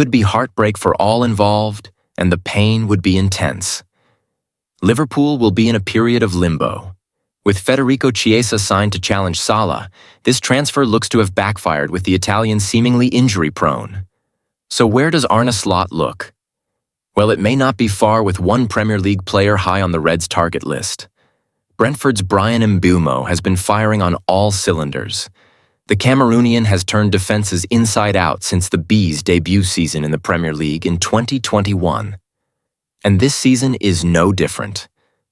would be heartbreak for all involved, and the pain would be intense. Liverpool will be in a period of limbo. With Federico Chiesa signed to challenge Salah, this transfer looks to have backfired with the Italian seemingly injury-prone. So where does Arne Slot look? Well, it may not be far with one Premier League player high on the Reds' target list. Brentford's Bryan Mbeumo has been firing on all cylinders. The Cameroonian has turned defenses inside out since the Bees' debut season in the Premier League in 2021. And this season is no different.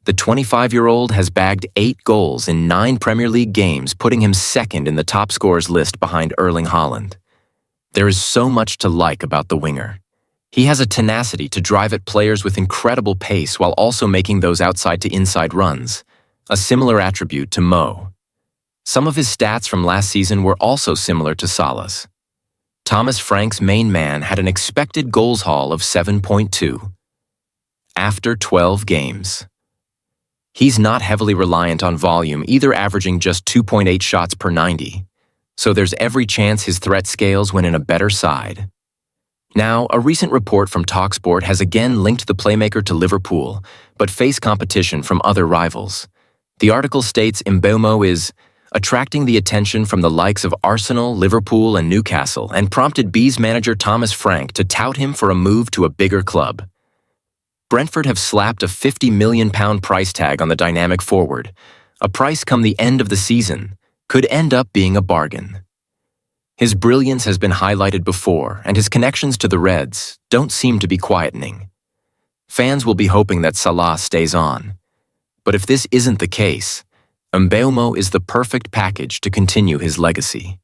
The 25-year-old has bagged 8 goals in 9 Premier League games, putting him second in the top scorers list behind Erling Haaland. There is so much to like about the winger. He has a tenacity to drive at players with incredible pace while also making those outside-to-inside runs, a similar attribute to Mo. Some of his stats from last season were also similar to Salah's. Thomas Frank's main man had an expected goals haul of 7.2 after 12 games. He's not heavily reliant on volume, either averaging just 2.8 shots per 90, so there's every chance his threat scales when in a better side. Now, a recent report from TalkSport has again linked the playmaker to Liverpool, but face competition from other rivals. The article states Mbeumo is attracting the attention from the likes of Arsenal, Liverpool, and Newcastle, and prompted Bees manager Thomas Frank to tout him for a move to a bigger club. Brentford have slapped a £50 million price tag on the dynamic forward. A price come the end of the season could end up being a bargain. His brilliance has been highlighted before, and his connections to the Reds don't seem to be quietening. Fans will be hoping that Salah stays on. But if this isn't the case, Mbeumo is the perfect package to continue his legacy.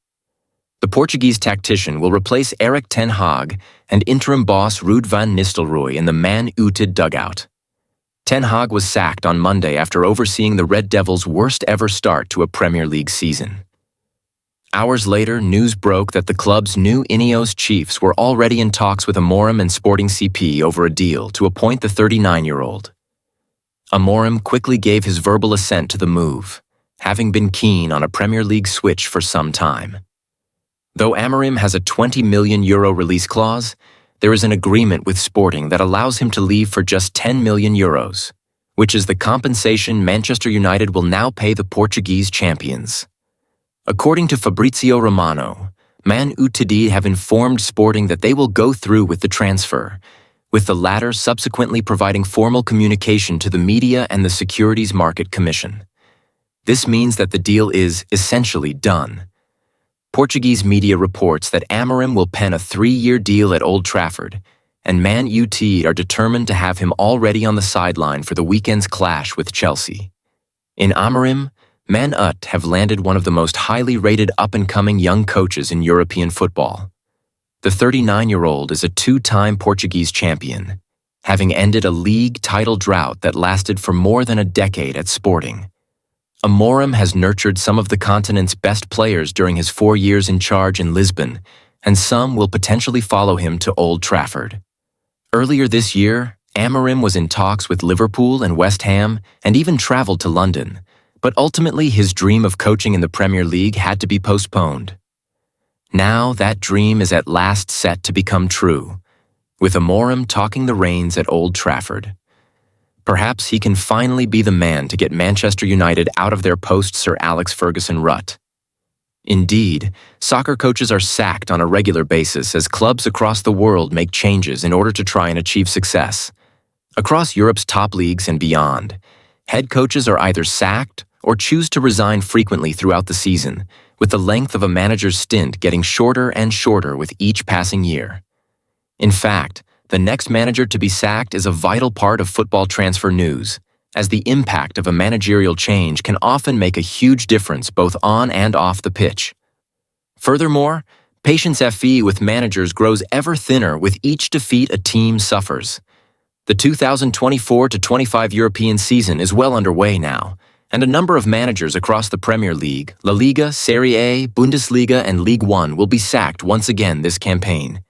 The Portuguese tactician will replace Erik ten Hag and interim boss Ruud van Nistelrooy in the Man United dugout. Ten Hag was sacked on Monday after overseeing the Red Devils' worst-ever start to a Premier League season. Hours later, news broke that the club's new Ineos chiefs were already in talks with Amorim and Sporting CP over a deal to appoint the 39-year-old. Amorim quickly gave his verbal assent to the move, having been keen on a Premier League switch for some time. Though Amorim has a €20 million release clause, there is an agreement with Sporting that allows him to leave for just €10 million, which is the compensation Manchester United will now pay the Portuguese champions. According to Fabrizio Romano, Man United have informed Sporting that they will go through with the transfer, with the latter subsequently providing formal communication to the media and the Securities Market Commission. This means that the deal is essentially done. Portuguese media reports that Amorim will pen a 3-year deal at Old Trafford, and Man United are determined to have him already on the sideline for the weekend's clash with Chelsea. In Amorim, Man Ut have landed one of the most highly rated up-and-coming young coaches in European football. The 39-year-old is a 2-time Portuguese champion, having ended a league title drought that lasted for more than a decade at Sporting. Amorim has nurtured some of the continent's best players during his 4 years in charge in Lisbon, and some will potentially follow him to Old Trafford. Earlier this year, Amorim was in talks with Liverpool and West Ham and even traveled to London, but ultimately his dream of coaching in the Premier League had to be postponed. Now that dream is at last set to become true, with Amorim talking the reins at Old Trafford. Perhaps he can finally be the man to get Manchester United out of their post-Sir Alex Ferguson rut. Indeed, soccer coaches are sacked on a regular basis as clubs across the world make changes in order to try and achieve success. Across Europe's top leagues and beyond, head coaches are either sacked or choose to resign frequently throughout the season, with the length of a manager's stint getting shorter and shorter with each passing year. In fact, the next manager to be sacked is a vital part of football transfer news, as the impact of a managerial change can often make a huge difference both on and off the pitch. Furthermore, patience FE with managers grows ever thinner with each defeat a team suffers. The 2024-25 European season is well underway now, and a number of managers across the Premier League, La Liga, Serie A, Bundesliga, and Ligue 1 will be sacked once again this campaign.